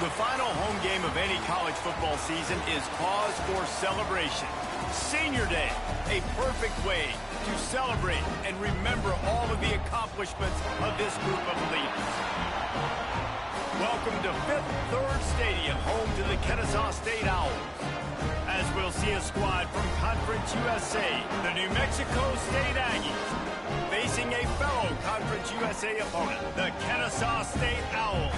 The final home game of any college football season is cause for celebration. Senior Day, a perfect way to celebrate and remember all of the accomplishments of this group of leaders. Welcome to Fifth Third Stadium, home to the Kennesaw State Owls. As we'll see a squad from Conference USA, the New Mexico State Aggies, facing a fellow Conference USA opponent, the Kennesaw State Owls.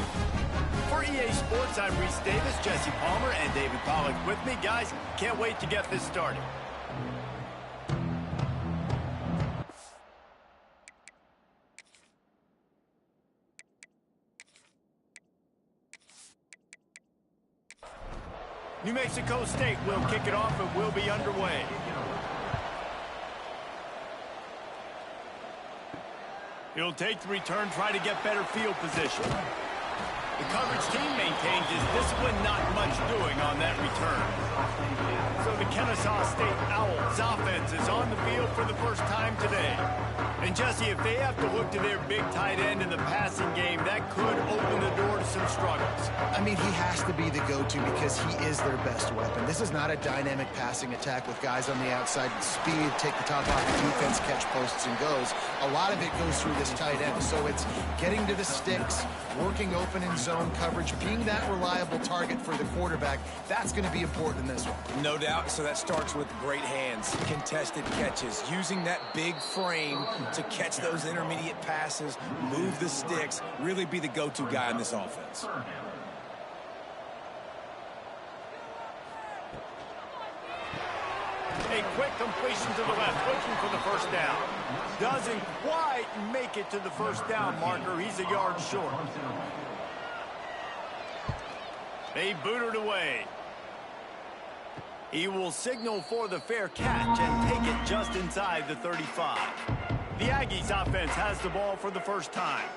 For EA Sports, I'm Reese Davis, Jesse Palmer, and David Pollack with me. Guys, can't wait to get this started. New Mexico State will kick it off and will be underway. He'll take the return, try to get better field position. The coverage team maintains his discipline, not much doing on that return. So the Kennesaw State Owls offense is on the field for the first time today. And Jesse, if they have to look to their big tight end in the passing game, that could open the door to some struggles. I mean, he has to be the go-to because he is their best weapon. This is not a dynamic passing attack with guys on the outside with speed, take the top off the defense, catch posts and goes. A lot of it goes through this tight end. So it's getting to the sticks, working open in zone coverage, being that reliable target for the quarterback. That's going to be important in this one. No doubt. So that starts with great hands, contested catches, using that big frame to catch those intermediate passes, move the sticks, really be the go-to guy in this offense. A quick completion to the left, looking for the first down. Doesn't quite make it to the first down marker. He's a yard short. They boot it away. He will signal for the fair catch and take it just inside the 35. The Aggies offense has the ball for the first time.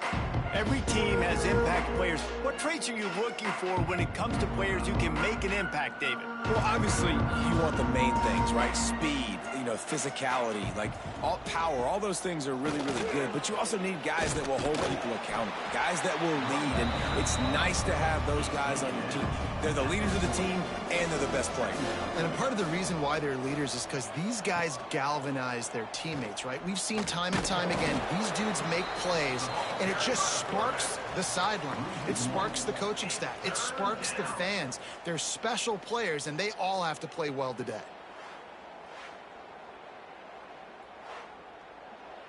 Every team has impact players. What traits are you looking for when it comes to players who can make an impact, David? Well, obviously, you want the main things, right? Speed, physicality, like all power, all those things are really, really good. But you also need guys that will hold people accountable, guys that will lead. And it's nice to have those guys on your team. They're the leaders of the team, and they're the best players. And a part of the reason why they're leaders is because these guys galvanize their teammates, right? We've seen time and time again, these dudes make plays, and it just sparks the sideline. It sparks the coaching staff. It sparks the fans. They're special players, and they all have to play well today.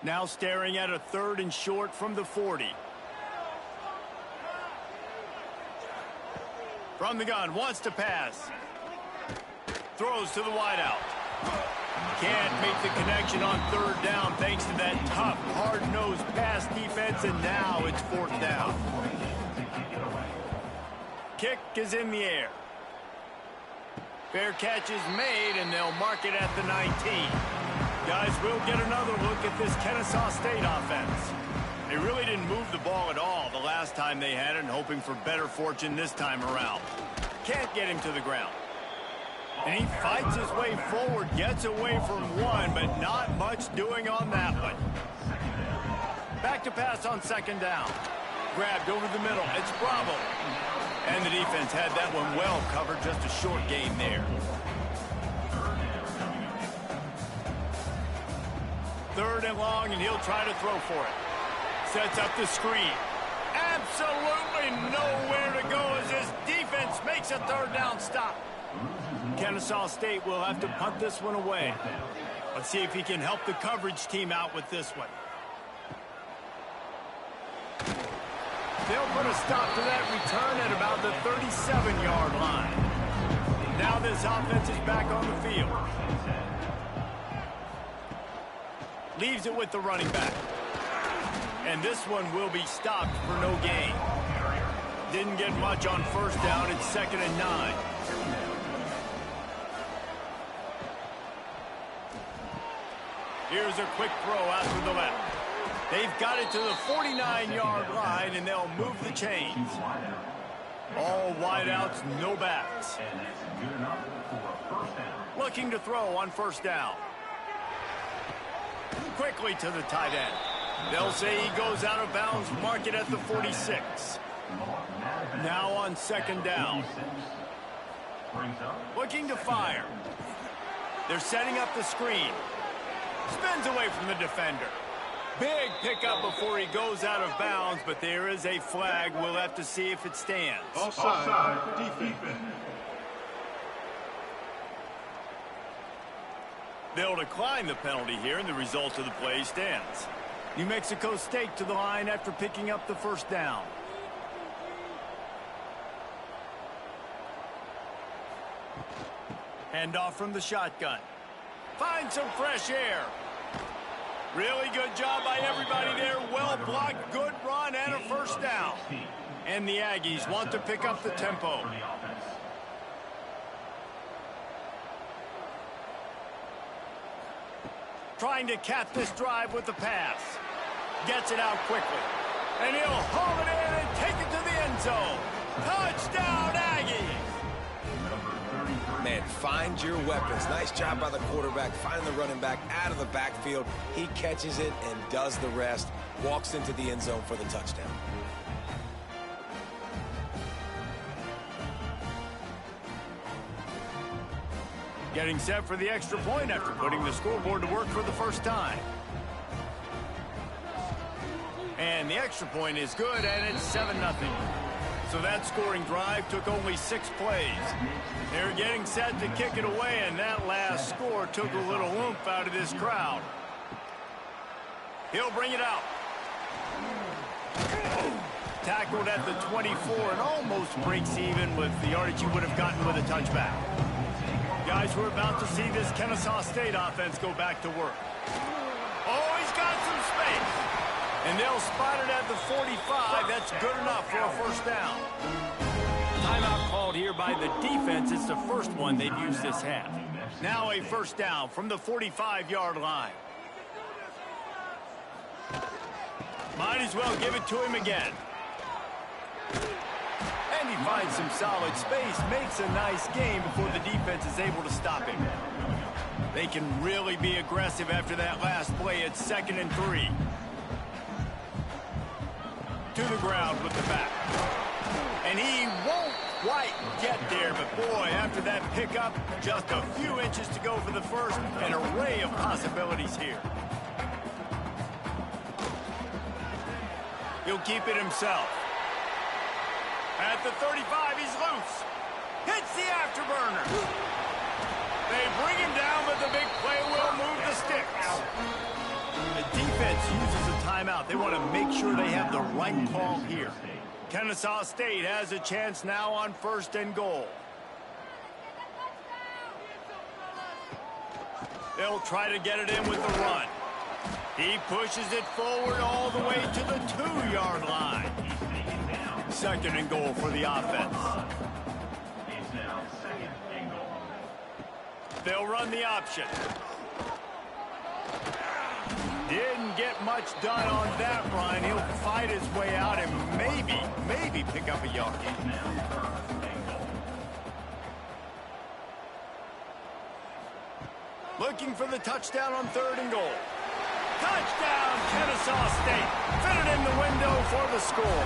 Now staring at a 3rd and short from the 40. From the gun, wants to pass. Throws to the wideout. Can't make the connection on 3rd down thanks to that tough, hard-nosed pass defense, and now it's 4th down. Kick is in the air. Fair catch is made, and they'll mark it at the 19. Guys, we'll get another look at this Kennesaw State offense. They really didn't move the ball at all the last time they had it, and hoping for better fortune this time around. Can't get him to the ground. And he fights his way forward, gets away from one, but not much doing on that one. Back to pass on 2nd down. Grabbed over the middle. It's Bravo. And the defense had that one well covered, just a short gain there. 3rd and long, and he'll try to throw for it. Sets up the screen. Absolutely nowhere to go as his defense makes a 3rd down stop. Kennesaw State will have to punt this one away. Let's see if he can help the coverage team out with this one. They'll put a stop to that return at about the 37-yard line. Now this offense is back on the field. Leaves it with the running back. And this one will be stopped for no gain. Didn't get much on 1st down. It's 2nd and 9. Here's a quick throw out to the left. They've got it to the 49-yard line, and they'll move the chains. All wideouts, no backs. Looking to throw on 1st down. Quickly to the tight end. They'll say he goes out of bounds, mark it at the 46. Now on second down. Looking to fire. They're setting up the screen. Spins away from the defender. Big pickup before he goes out of bounds, but there is a flag. We'll have to see if it stands. Offside, defense. They'll decline the penalty here, and the result of the play stands. New Mexico State to the line after picking up the first down. Handoff from the shotgun. Find some fresh air. Really good job by everybody there. Well blocked, good run, and a first down. And the Aggies want to pick up the tempo. Trying to cap this drive with the pass. Gets it out quickly. And he'll haul it in and take it to the end zone. Touchdown, Aggies! Man, find your weapons. Nice job by the quarterback, finding the running back out of the backfield. He catches it and does the rest. Walks into the end zone for the touchdown. Getting set for the extra point after putting the scoreboard to work for the first time. And the extra point is good, and it's 7-0. So that scoring drive took only 6 plays. They're getting set to kick it away, and that last score took a little oomph out of this crowd. He'll bring it out. Tackled at the 24 and almost breaks even with the yardage you would have gotten with a touchback. Guys, we're about to see this Kennesaw State offense go back to work. Oh, he's got some space. And they'll spot it at the 45. That's good enough for a first down. Timeout called here by the defense. It's the first one they've used this half. Now a first down from the 45-yard line. Might as well give it to him again. And he finds some solid space, makes a nice gain before the defense is able to stop him. They can really be aggressive after that last play. It's 2nd and 3. To the ground with the back. And he won't quite get there, but boy, after that pickup, just a few inches to go for the first. An array of possibilities here. He'll keep it himself. At the 35, he's loose. Hits the afterburner. They bring him down, but the big play will move the sticks. The defense uses a timeout. They want to make sure they have the right call here. Kennesaw State has a chance now on 1st and goal. They'll try to get it in with the run. He pushes it forward all the way to the 2-yard line. 2nd and goal for the offense. They'll run the option. Didn't get much done on that run. He'll fight his way out and maybe pick up a yard. Looking for the touchdown on 3rd and goal. Touchdown, Kennesaw State. Fit it in the window for the score.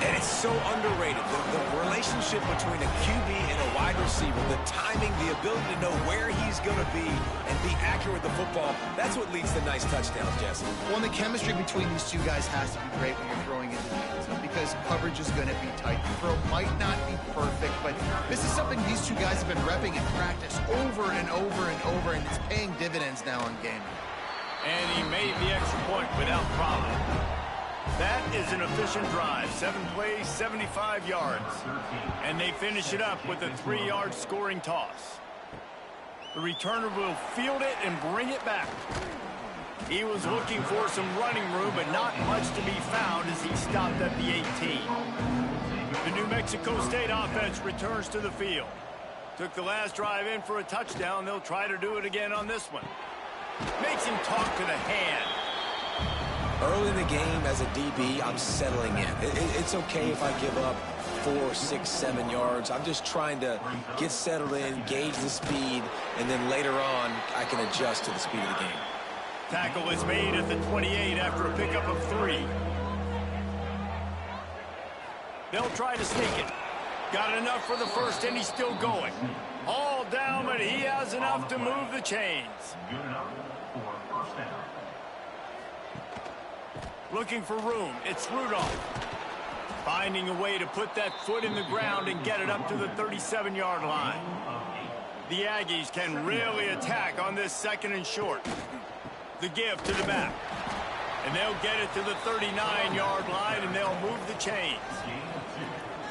And it's so underrated. The relationship between a QB and a wide receiver, the timing, the ability to know where he's going to be and be accurate with the football, that's what leads to nice touchdowns, Jesse. Well, and the chemistry between these two guys has to be great when you're throwing into the end zone because coverage is going to be tight. The throw might not be perfect, but this is something these two guys have been repping in practice over and over and over, and it's paying dividends now on game. And he made the extra point without problem. That is an efficient drive. 7 plays, 75 yards. And they finish it up with a 3-yard scoring toss. The returner will field it and bring it back. He was looking for some running room, but not much to be found as he stopped at the 18. The New Mexico State offense returns to the field. Took the last drive in for a touchdown. They'll try to do it again on this one. Makes him talk to the hand. Early in the game, as a DB, I'm settling in. It's okay if I give up 4, 6, 7 yards. I'm just trying to get settled in, gauge the speed, and then later on, I can adjust to the speed of the game. Tackle is made at the 28 after a pickup of 3. They'll try to sneak it. Got enough for the first, and he's still going. All down, but he has enough to move the chains. Good enough for first down. Looking for room. It's Rudolph. Finding a way to put that foot in the ground and get it up to the 37-yard line. The Aggies can really attack on this 2nd and short. The give to the back. And they'll get it to the 39-yard line, and they'll move the chains.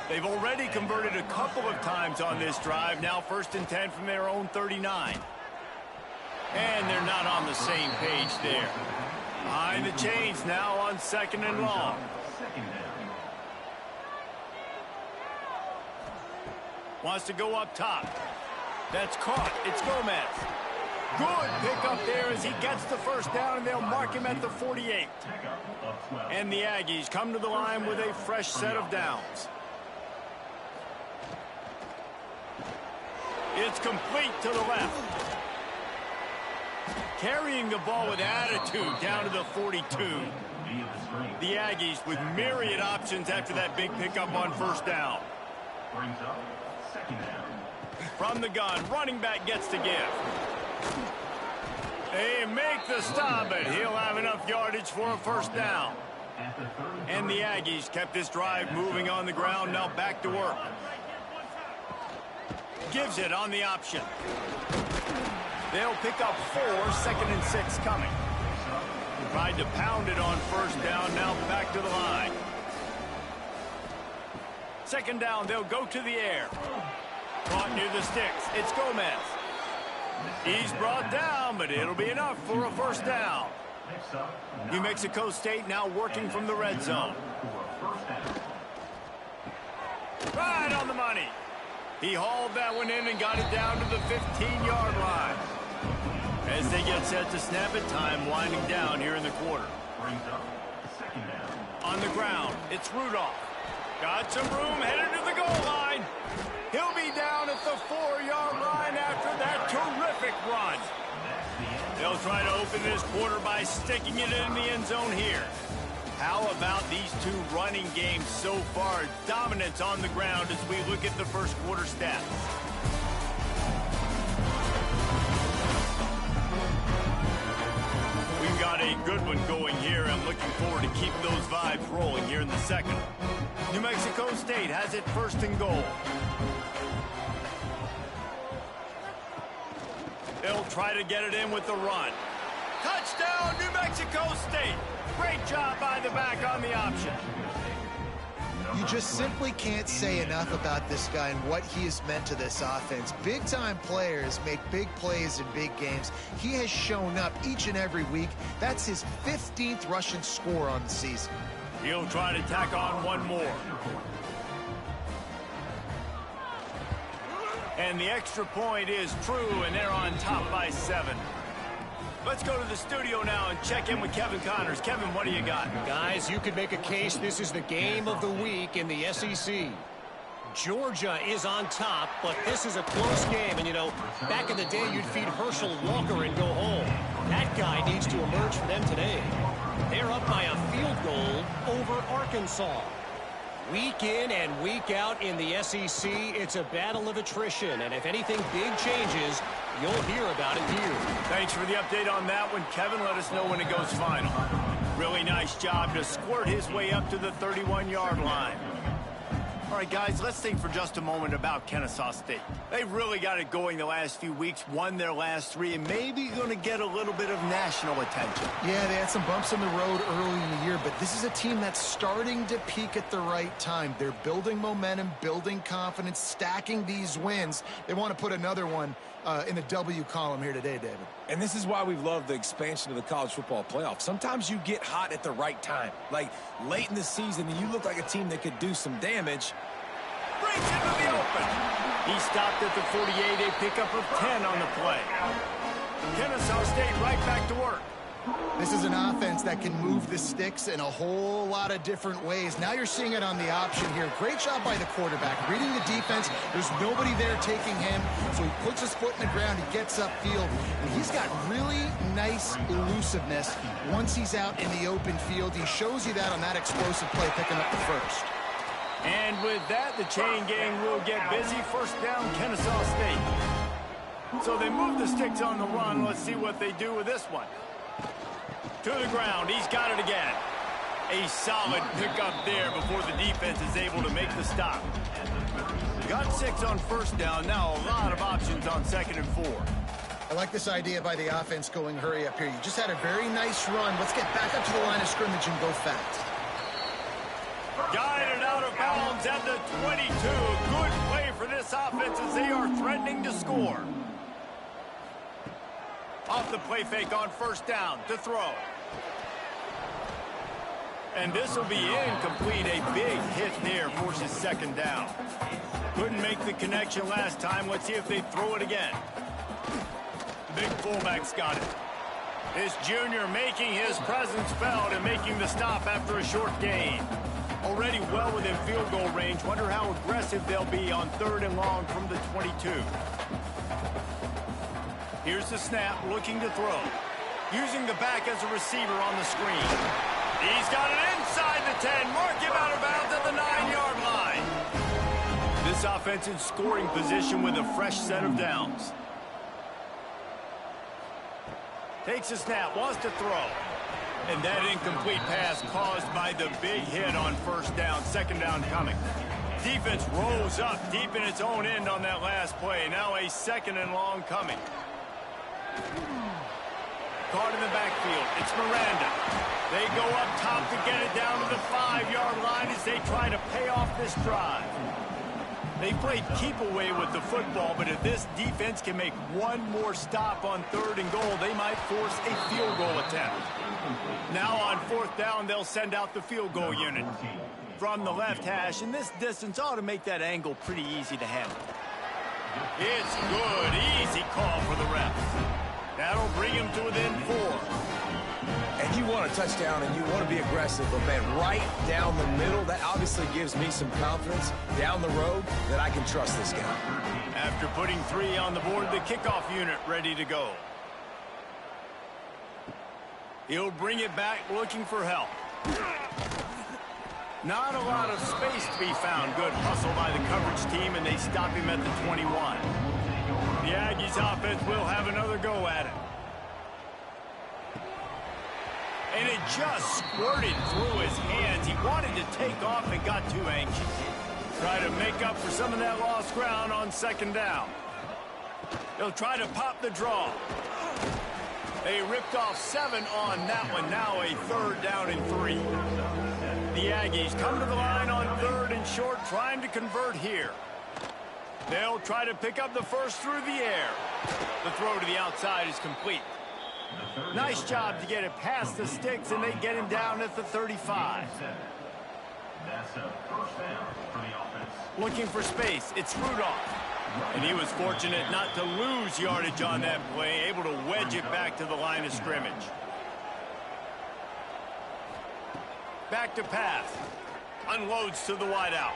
They've already converted a couple of times on this drive. Now 1st and 10 from their own 39. And they're not on the same page there. Behind the chains now on 2nd and long. Wants to go up top. That's caught. It's Gomez. Good pickup there as he gets the first down, and they'll mark him at the 48. And the Aggies come to the line with a fresh set of downs. It's complete to the left. Carrying the ball with attitude down to the 42. The Aggies with myriad options after that big pickup on 1st down. Brings up 2nd down. From the gun, running back gets to give. They make the stop, but he'll have enough yardage for a 1st down. And the Aggies kept this drive moving on the ground, now back to work. Gives it on the option. They'll pick up 4, 2nd and 6 coming. Tried to pound it on 1st down, now back to the line. 2nd down, they'll go to the air. Caught near the sticks. It's Gomez. He's brought down, but it'll be enough for a 1st down. New Mexico State now working from the red zone. Right on the money. He hauled that one in and got it down to the 15-yard line. As they get set to snap it, time winding down here in the quarter. Brings up 2nd down. On the ground, it's Rudolph. Got some room, headed to the goal line. He'll be down at the 4-yard line after that terrific run. They'll try to open this quarter by sticking it in the end zone here. How about these two running games so far? Dominance on the ground as we look at the 1st quarter stats. We've got a good one going here. I'm looking forward to keep those vibes rolling here in the 2nd. New Mexico State has it 1st and goal. They'll try to get it in with the run. Touchdown, New Mexico State. Great job by the back on the option. You just simply can't say enough about this guy and what he has meant to this offense. Big-time players make big plays in big games. He has shown up each and every week. That's his 15th rushing score on the season. He'll try to tack on one more. And the extra point is true, and they're on top by 7. Let's go to the studio now and check in with Kevin Connors. Kevin, what do you got? Guys, you could make a case this is the game of the week in the SEC. Georgia is on top, but this is a close game. And, you know, back in the day, you'd feed Herschel Walker and go home. That guy needs to emerge for them today. They're up by a field goal over Arkansas. Week in and week out in the SEC, it's a battle of attrition. And if anything big changes, you'll hear about it here. Thanks for the update on that one, Kevin. Let us know when it goes final. Really nice job to squirt his way up to the 31-yard line. All right, guys, let's think for just a moment about Kennesaw State. They've really got it going the last few weeks, won their last 3, and maybe going to get a little bit of national attention. Yeah, they had some bumps in the road early in the year, but this is a team that's starting to peak at the right time. They're building momentum, building confidence, stacking these wins. They want to put another one in the W column here today, David. And this is why we've loved the expansion of the college football playoff. Sometimes you get hot at the right time. Like late in the season, and you look like a team that could do some damage. Brings into the open. He stopped at the 48, a pickup of 10 on the play. Kennesaw State right back to work. This is an offense that can move the sticks in a whole lot of different ways. Now you're seeing it on the option here. Great job by the quarterback. Reading the defense, there's nobody there taking him, so he puts his foot in the ground, he gets upfield, and he's got really nice elusiveness once he's out in the open field. He shows you that on that explosive play, picking up the first. And with that, the chain gang will get busy. First down, Kennesaw State. So they move the sticks on the run. Let's see what they do with this one. To the ground. He's got it again. A solid pickup there before the defense is able to make the stop. Got 6 on first down. Now a lot of options on 2nd and 4. I like this idea by the offense going hurry up here. You just had a very nice run. Let's get back up to the line of scrimmage and go fast. Guided out of bounds at the 22. Good play for this offense as they are threatening to score. Off the play fake on first down to throw. And this will be incomplete. A big hit there forces 2nd down. Couldn't make the connection last time. Let's see if they throw it again. Big fullback's got it. This junior making his presence felt and making the stop after a short gain. Already well within field goal range. Wonder how aggressive they'll be on 3rd and long from the 22. Here's the snap, looking to throw. Using the back as a receiver on the screen. He's got it inside the 10. Mark him out of bounds at the 9-yard line. This offense in scoring position with a fresh set of downs. Takes a snap, wants to throw. And that incomplete pass caused by the big hit on first down. 2nd down coming. Defense rolls up deep in its own end on that last play. Now a 2nd and long coming. Caught in the backfield. It's Miranda. They go up top to get it down to the 5-yard line as they try to pay off this drive. They played keep away with the football, but if this defense can make one more stop on 3rd and goal, they might force a field goal attempt. Now on 4th down, they'll send out the field goal unit from the left hash, and this distance ought to make that angle pretty easy to handle. It's good. Easy call for the refs. That'll bring him to within 4. And you want a touchdown and you want to be aggressive, but man, right down the middle, that obviously gives me some confidence down the road that I can trust this guy. After putting 3 on the board, the kickoff unit ready to go. He'll bring it back looking for help. Not a lot of space to be found. Good hustle by the coverage team, and they stop him at the 21. The Aggies offense will have another go at it. And it just squirted through his hands. He wanted to take off and got too anxious. Try to make up for some of that lost ground on 2nd down. They'll try to pop the draw. They ripped off 7 on that one. Now a 3rd down and 3. The Aggies come to the line on 3rd and short, trying to convert here. They'll try to pick up the first through the air. The throw to the outside is complete. Nice job to get it past the sticks, and they get him down at the 35. That's a first down for the offense. Looking for space. It's Rudolph. And he was fortunate not to lose yardage on that play, able to wedge it back to the line of scrimmage. Back to pass. Unloads to the wideout.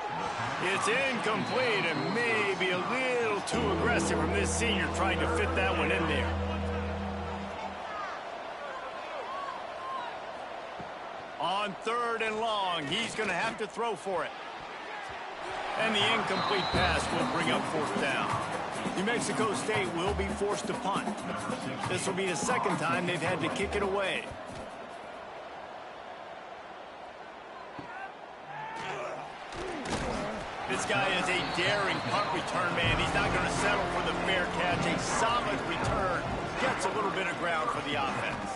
It's incomplete and maybe a little too aggressive from this senior trying to fit that one in there. On 3rd and long, he's going to have to throw for it. And the incomplete pass will bring up 4th down. New Mexico State will be forced to punt. This will be the 2nd time they've had to kick it away. This guy is a daring punt return man. He's not going to settle for the fair catch. A solid return. Gets a little bit of ground for the offense.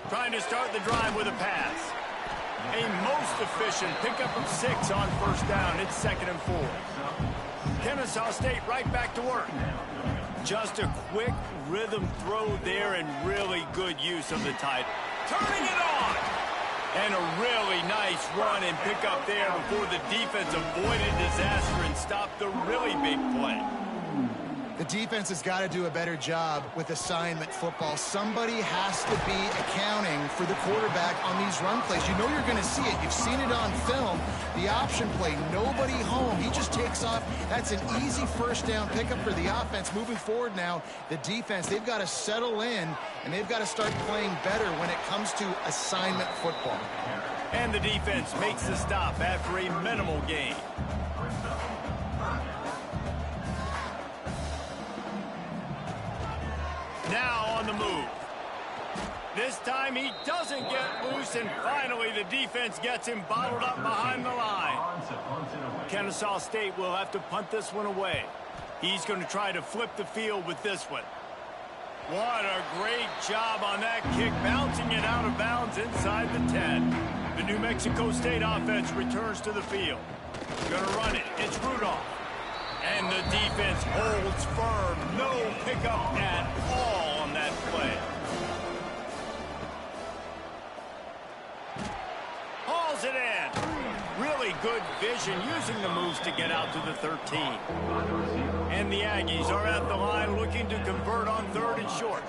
Trying to start the drive with a pass. A most efficient pickup of 6 on 1st down. It's 2nd and 4. Kennesaw State right back to work. Just a quick rhythm throw there and really good use of the tight. Turning it on. And a really nice run and pickup there before the defense avoided disaster and stopped the really big play. The defense has got to do a better job with assignment football. Somebody has to be accounting for the quarterback on these run plays. You know you're going to see it. You've seen it on film. The option play, nobody home. He just takes off. That's an easy 1st down pickup for the offense. Moving forward now, the defense, they've got to settle in, and they've got to start playing better when it comes to assignment football. And the defense makes the stop after a minimal gain. Now on the move. This time he doesn't get loose, and finally the defense gets him bottled up behind the line. Kennesaw State will have to punt this one away. He's going to try to flip the field with this one. What a great job on that kick, bouncing it out of bounds inside the 10. The New Mexico State offense returns to the field. Going to run it. It's Rudolph. And the defense holds firm. No pickup at all on that play. Hauls it in. Really good vision, using the moves to get out to the 13. And the Aggies are at the line looking to convert on 3rd and short.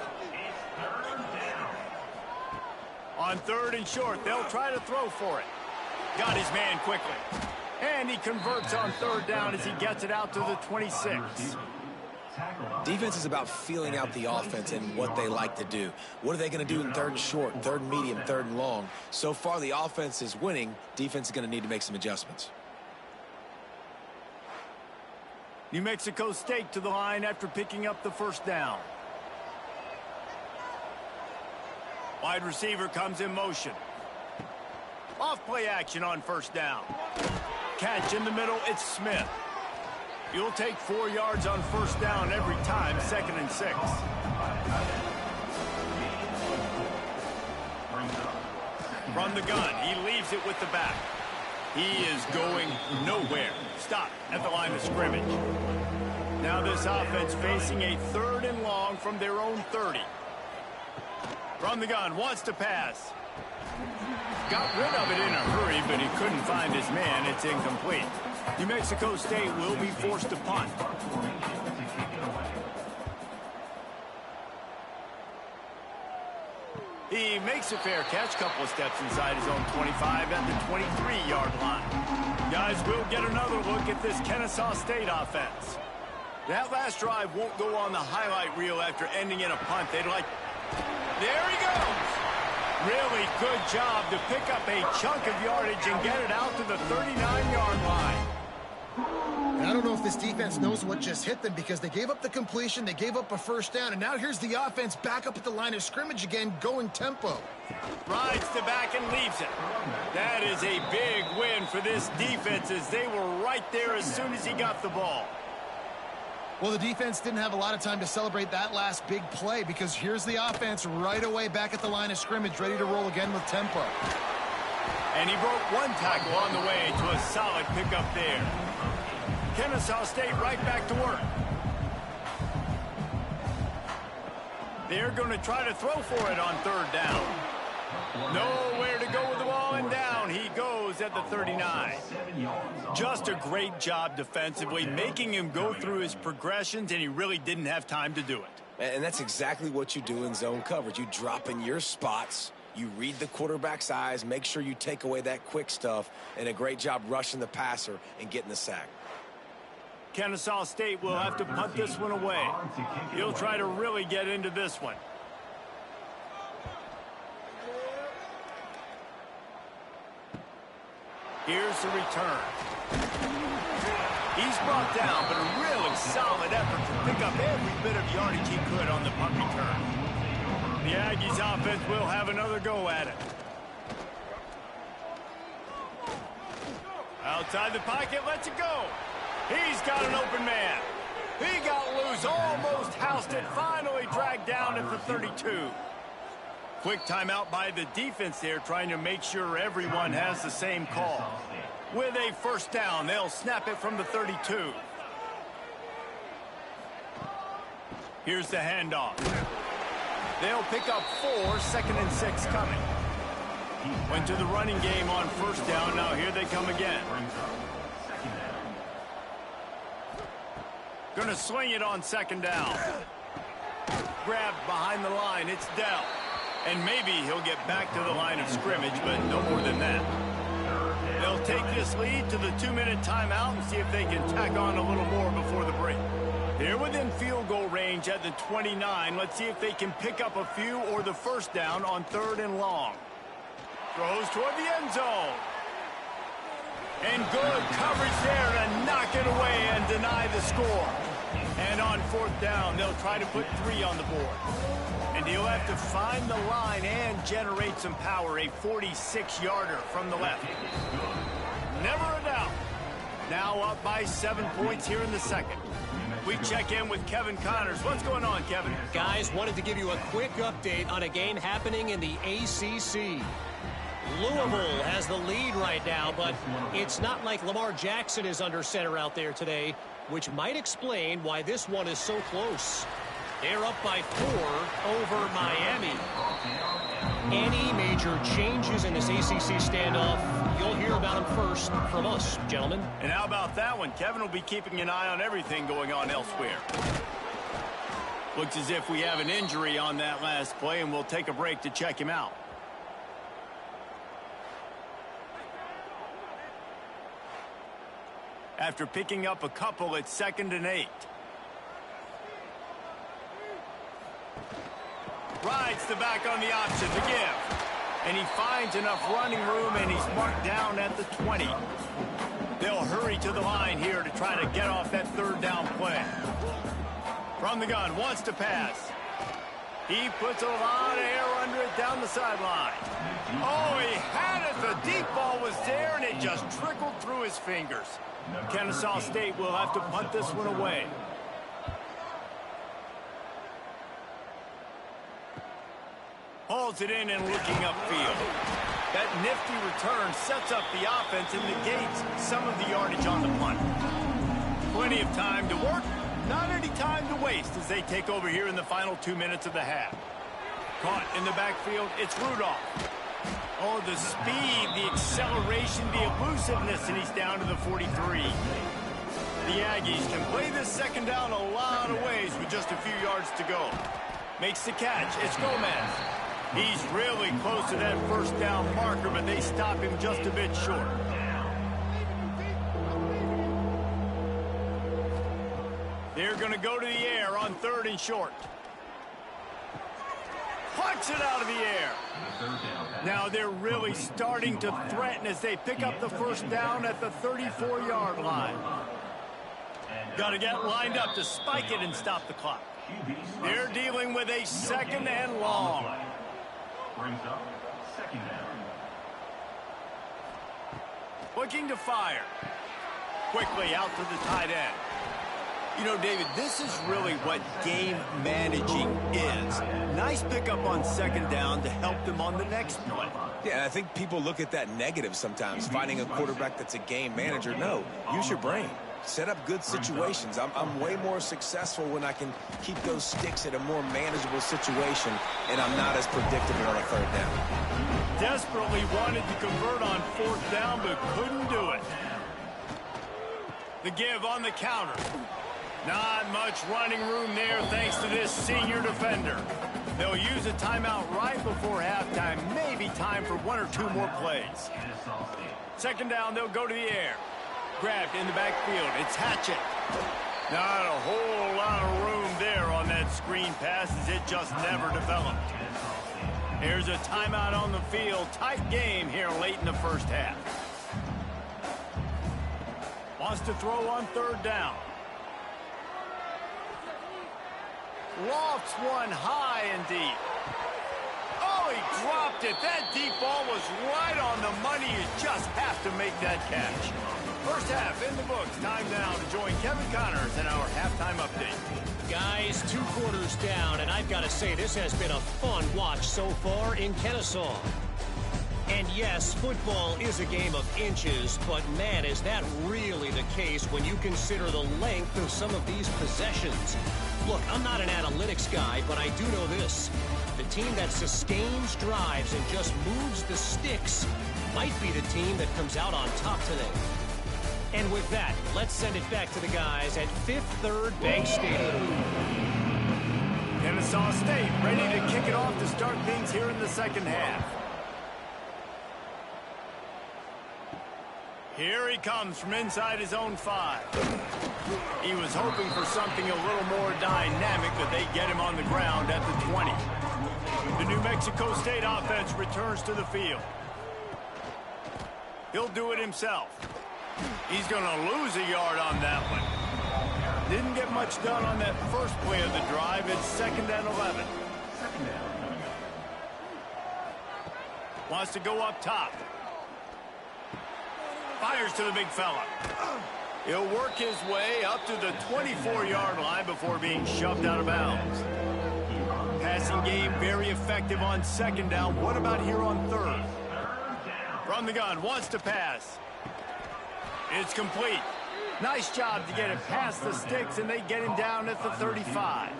On 3rd and short, they'll try to throw for it. Got his man quickly. And he converts on 3rd down as he gets it out to the 26. Defense is about feeling out the offense and what they like to do. What are they going to do in 3rd and short, 3rd and medium, 3rd and long? So far, the offense is winning. Defense is going to need to make some adjustments. New Mexico State to the line after picking up the 1st down. Wide receiver comes in motion. Off play action on 1st down. Catch in the middle, it's Smith. You'll take 4 yards on 1st down every time, 2nd and 6. From the gun, he leaves it with the back. He is going nowhere. Stop at the line of scrimmage. Now this offense facing a 3rd and long from their own 30. From the gun, wants to pass. Got rid of it in a hurry, but he couldn't find his man. It's incomplete. New Mexico State will be forced to punt. He makes a fair catch, couple of steps inside his own 25 at the 23-yard line. Guys, we'll get another look at this Kennesaw State offense. That last drive won't go on the highlight reel after ending in a punt. They'd like... There he goes! Really good job to pick up a chunk of yardage and get it out to the 39-yard line. And I don't know if this defense knows what just hit them, because they gave up the completion, they gave up a 1st down, and now here's the offense back up at the line of scrimmage again, going tempo. Rides the back and leaves it. That is a big win for this defense, as they were right there as soon as he got the ball. Well, the defense didn't have a lot of time to celebrate that last big play, because here's the offense right away back at the line of scrimmage, ready to roll again with tempo. And he broke one tackle on the way to a solid pickup there. Kennesaw State right back to work. They're going to try to throw for it on 3rd down. Nowhere to go with the ball, and down he goes at the 39. Just a great job defensively, making him go through his progressions, and he really didn't have time to do it. And that's exactly what you do in zone coverage. You drop in your spots, you read the quarterback's eyes, make sure you take away that quick stuff, and a great job rushing the passer and getting the sack. Kennesaw State will have to punt this one away. He'll try to really get into this one. Here's the return. He's brought down, but a really solid effort to pick up every bit of yardage he could on the punt return. The Aggies offense will have another go at it. Outside the pocket, lets it go. He's got an open man. He got loose, almost housed it, finally dragged down at the 32. Quick timeout by the defense there, trying to make sure everyone has the same call. With a 1st down, they'll snap it from the 32. Here's the handoff. They'll pick up 4, 2nd and 6 coming. Went to the running game on 1st down, now here they come again. Gonna swing it on 2nd down. Grabbed behind the line, it's Dell. And maybe he'll get back to the line of scrimmage, but no more than that. They'll take this lead to the 2-minute timeout and see if they can tack on a little more before the break. They're within field goal range at the 29. Let's see if they can pick up a few or the 1st down on 3rd and long. Throws toward the end zone. And good coverage there to knock it away and deny the score. And on fourth down, they'll try to put 3 on the board. And he'll have to find the line and generate some power. A 46-yarder from the left. Never a doubt. Now up by 7 points here in the second. We check in with Kevin Connors. What's going on, Kevin? Guys, wanted to give you a quick update on a game happening in the ACC. Louisville has the lead right now, but it's not like Lamar Jackson is under center out there today, which might explain why this one is so close. They're up by 4 over Miami. Any major changes in this ACC standoff, you'll hear about them first from us, gentlemen. And how about that one? Kevin will be keeping an eye on everything going on elsewhere. Looks as if we have an injury on that last play, and we'll take a break to check him out. After picking up a couple, it's 2nd and 8. Rides the back on the option to give. And he finds enough running room, and he's marked down at the 20. They'll hurry to the line here to try to get off that 3rd down play. From the gun, wants to pass. He puts a lot of air under it down the sideline. Oh, he had it. The deep ball was there, and it just trickled through his fingers. Kennesaw State will have to punt this one away. Hauls it in and looking upfield. That nifty return sets up the offense and negates some of the yardage on the punt. Plenty of time to work, not any time to waste as they take over here in the final 2 minutes of the half. Caught in the backfield, it's Rudolph. Oh, the speed, the acceleration, the elusiveness, and he's down to the 43. The Aggies can play this 2nd down a lot of ways with just a few yards to go. Makes the catch. It's Gomez. He's really close to that 1st down marker, but they stop him just a bit short. They're going to go to the air on 3rd and short. Punch it out of the air. Now they're really starting to threaten as they pick up the 1st down at the 34-yard line. Got to get lined up to spike it and stop the clock. They're dealing with a 2nd and long. Brings up 2nd down. Looking to fire. Quickly out to the tight end. You know, David, this is really what game managing is. Nice pickup on 2nd down to help them on the next play. Yeah, and I think people look at that negative sometimes, finding a quarterback that's a game manager. No, use your brain. Set up good situations. I'm way more successful when I can keep those sticks at a more manageable situation, and I'm not as predictable on a 3rd down. Desperately wanted to convert on 4th down, but couldn't do it. The give on the counter. Not much running room there thanks to this senior defender. They'll use a timeout right before halftime. Maybe time for 1 or 2 more plays. 2nd down, they'll go to the air. Grabbed in the backfield. It's Hatchett. Not a whole lot of room there on that screen pass as it just never developed. Here's a timeout on the field. Tight game here late in the 1st half. Wants to throw on 3rd down. Lofts one high and deep. Oh, he dropped it. That deep ball was right on the money. You just have to make that catch. 1st half in the books. Time now to join Kevin Connors in our halftime update. Guys, 2 quarters down, and I've got to say this has been a fun watch so far in Kennesaw. And yes, football is a game of inches, but man, is that really the case when you consider the length of some of these possessions. Look, I'm not an analytics guy, but I do know this. The team that sustains drives and just moves the sticks might be the team that comes out on top today. And with that, let's send it back to the guys at Fifth Third Bank Stadium. Kennesaw State ready to kick it off to start things here in the 2nd half. Here he comes from inside his own 5. He was hoping for something a little more dynamic, but they get him on the ground at the 20. The New Mexico State offense returns to the field. He'll do it himself. He's going to lose a yard on that one. Didn't get much done on that first play of the drive. It's 2nd and 11. Wants to go up top. Fires to the big fella. He'll work his way up to the 24-yard line before being shoved out of bounds. Passing game very effective on 2nd down. What about here on 3rd? From the gun, wants to pass. It's complete. Nice job to get it past the sticks, and they get him down at the 35.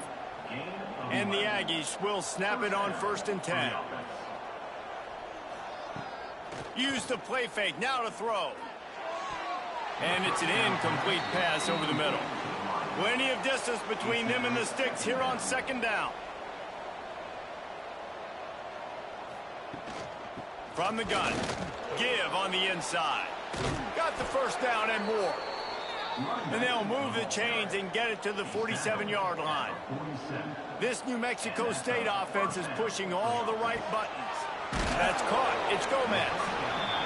And the Aggies will snap it on 1st and 10. Use the play fake, now to throw. And it's an incomplete pass over the middle. Plenty of distance between them and the sticks here on 2nd down. From the gun, give on the inside. Got the 1st down and more. And they'll move the chains and get it to the 47-yard line. This New Mexico State offense is pushing all the right buttons. That's caught. It's Gomez.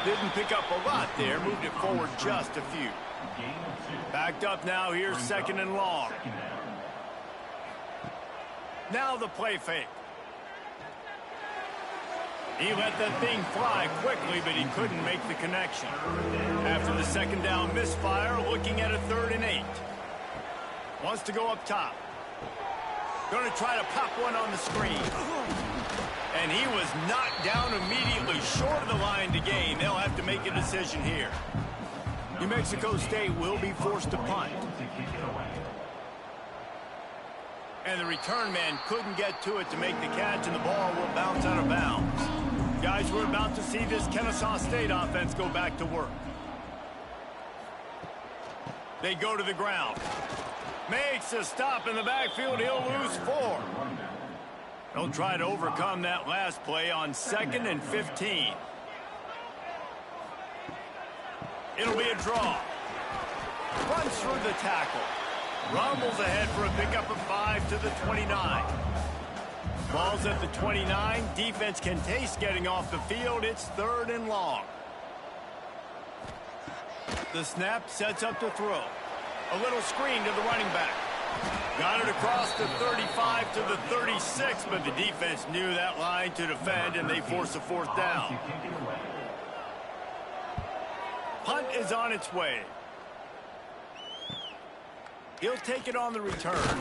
Didn't pick up a lot there. Moved it forward just a few. Backed up now. Here's 2nd and long. Now the play fake. He let that thing fly quickly, but he couldn't make the connection. After the 2nd down misfire, looking at a 3rd and 8. Wants to go up top. Going to try to pop one on the screen. And he was knocked down immediately, short of the line to gain. They'll have to make a decision here. New Mexico State will be forced to punt. And the return man couldn't get to it to make the catch, and the ball will bounce out of bounds. Guys, we're about to see this Kennesaw State offense go back to work. They go to the ground. Makes a stop in the backfield. He'll lose 4. They'll try to overcome that last play on 2nd and 15. It'll be a draw. Runs through the tackle. Rumbles ahead for a pickup of 5 to the 29. Ball's at the 29. Defense can taste getting off the field. It's 3rd and long. The snap sets up to throw. A little screen to the running back. Got it across the 35 to the 36, but the defense knew that line to defend, and they force a 4th down. Punt is on its way. He'll take it on the return.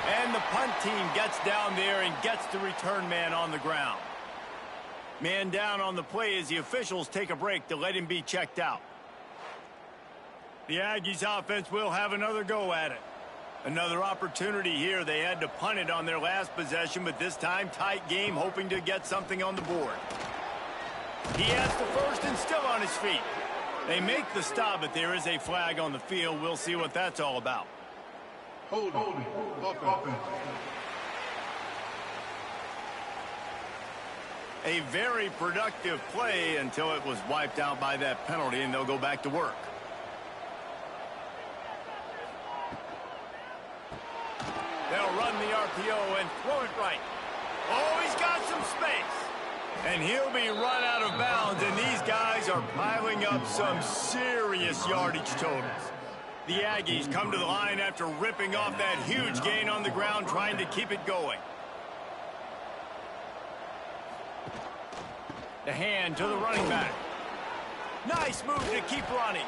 And the punt team gets down there and gets the return man on the ground. Man down on the play as the officials take a break to let him be checked out. The Aggies offense will have another go at it. Another opportunity here. They had to punt it on their last possession, but this time tight game, hoping to get something on the board. He has the 1st and still on his feet. They make the stop, but there is a flag on the field. We'll see what that's all about. Hold it. Offense. A very productive play until it was wiped out by that penalty, and they'll go back to work. They'll run the RPO and throw it right. Oh, he's got some space. And he'll be run out of bounds, and these guys are piling up some serious yardage totals. The Aggies come to the line after ripping off that huge gain on the ground, trying to keep it going. The hand to the running back. Nice move to keep running.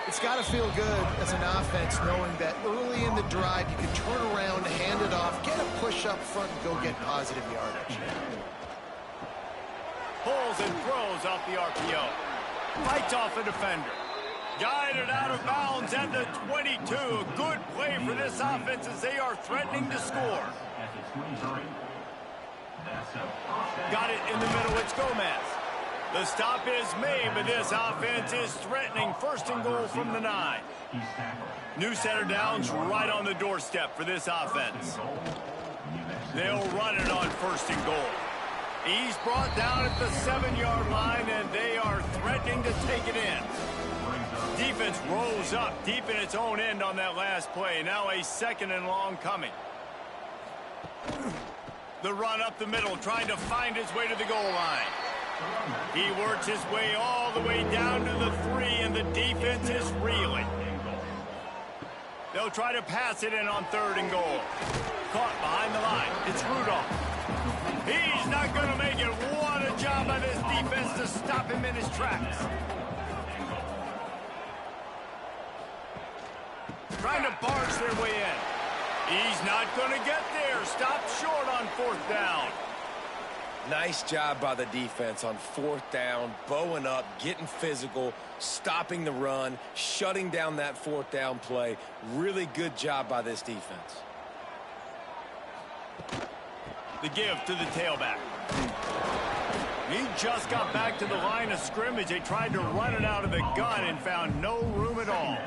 It's got to feel good as an offense knowing that early in the drive you can turn around, hand it off, get a push up front, and go get positive yardage. Pulls and throws off the RPO. Fights off a defender. Guided out of bounds at the 22. A good play for this offense as they are threatening to score. Got it in the middle. It's Gomez. The stop is made, but this offense is threatening. 1st and goal from the 9. New set of downs right on the doorstep for this offense. They'll run it on 1st and goal. He's brought down at the 7-yard line, and they are threatening to take it in. Defense rolls up deep in its own end on that last play. Now a 2nd and long coming. The run up the middle, trying to find his way to the goal line. He works his way all the way down to the 3, and the defense is reeling. They'll try to pass it in on 3rd and goal. Caught behind the line. It's Rudolph. He's not going to make it. What a job by this defense to stop him in his tracks. Trying to barge their way in. He's not going to get there. Stopped short on 4th down. Nice job by the defense on 4th down, bowing up, getting physical, stopping the run, shutting down that 4th down play. Really good job by this defense. The give to the tailback. He just got back to the line of scrimmage. They tried to run it out of the gun and found no room at all.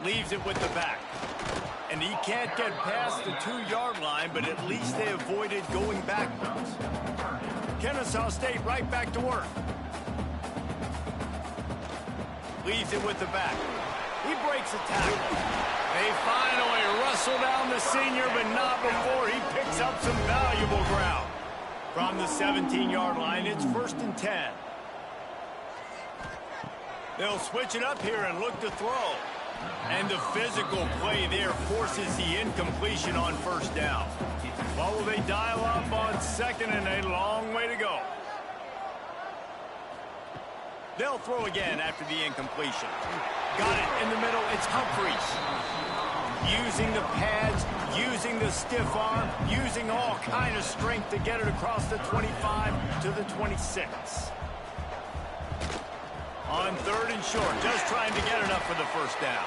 Leaves it with the back. And he can't get past the 2-yard line, but at least they avoided going backwards. Kennesaw State right back to work. Leaves it with the back. He breaks a tackle. They finally wrestle down the senior, but not before he picks up some valuable ground. From the 17-yard line, it's 1st and 10. They'll switch it up here and look to throw. And the physical play there forces the incompletion on 1st down. What will they dial up on 2nd, and a long way to go? They'll throw again after the incompletion. Got it in the middle. It's Humphreys. Using the pads, using the stiff arm, using all kind of strength to get it across the 25 to the 26. On 3rd and short, just trying to get it up for the 1st down.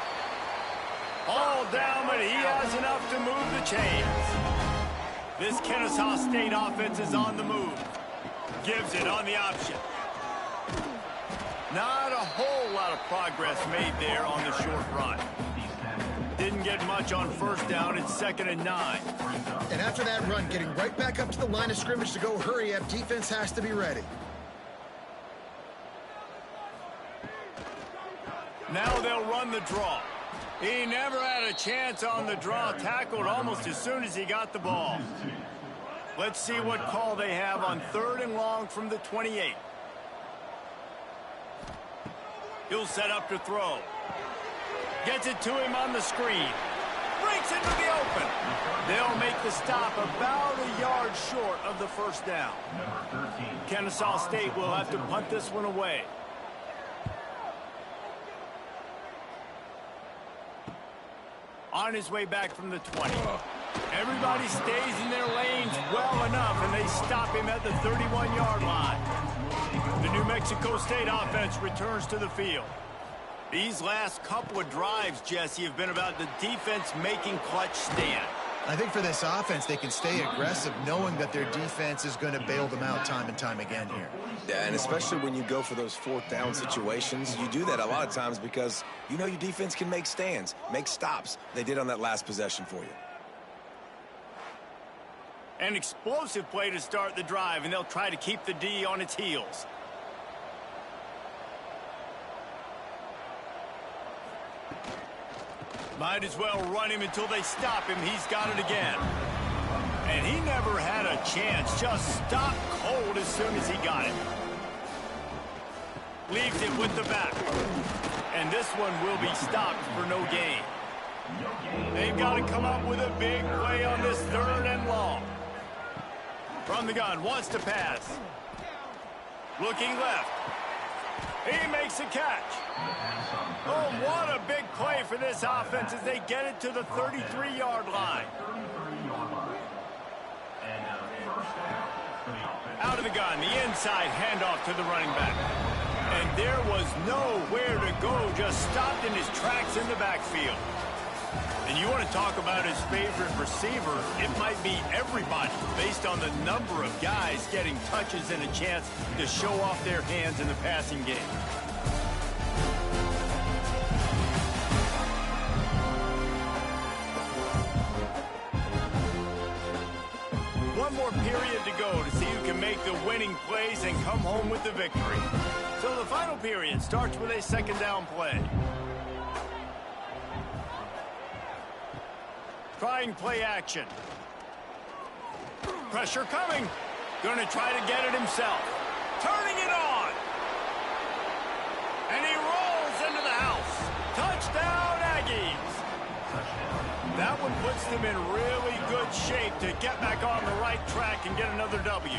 All down, but he has enough to move the chains. This Kennesaw State offense is on the move. Gives it on the option. Not a whole lot of progress made there on the short run. Didn't get much on 1st down. It's 2nd and 9. And after that run, getting right back up to the line of scrimmage to go hurry up, defense has to be ready. Now they'll run the draw. He never had a chance on the draw, tackled almost as soon as he got the ball. Let's see what call they have on 3rd and long from the 28. He'll set up to throw. Gets it to him on the screen. Breaks into the open. They'll make the stop about a yard short of the 1st down. Kennesaw State will have to punt this one away. On his way back from the 20. Everybody stays in their lanes well enough, and they stop him at the 31-yard line. The New Mexico State offense returns to the field. These last couple of drives, Jesse, have been about the defense making clutch stand. I think for this offense, they can stay aggressive knowing that their defense is going to bail them out time and time again here. Yeah, and especially when you go for those 4th down situations, you do that a lot of times because you know your defense can make stands, make stops. They did on that last possession for you. An explosive play to start the drive, and they'll try to keep the D on its heels. Might as well run him until they stop him. He's got it again. And he never had a chance. Just stopped cold as soon as he got it. Leaves it with the back. And this one will be stopped for no gain. They've got to come up with a big play on this 3rd and long. From the gun, wants to pass. Looking left. He makes a catch. Oh, what a big play for this offense as they get it to the 33-yard line. Out of the gun, the inside handoff to the running back. And there was nowhere to go, just stopped in his tracks in the backfield. And you want to talk about his favorite receiver, it might be everybody based on the number of guys getting touches and a chance to show off their hands in the passing game. One more period to go to see who can make the winning plays and come home with the victory. So the final period starts with a 2nd down play. Trying play action. Pressure coming. Going to try to get it himself. Turning it on. And he rolls into the house. Touchdown, Aggies. That one puts them in really good shape to get back on the right track and get another W.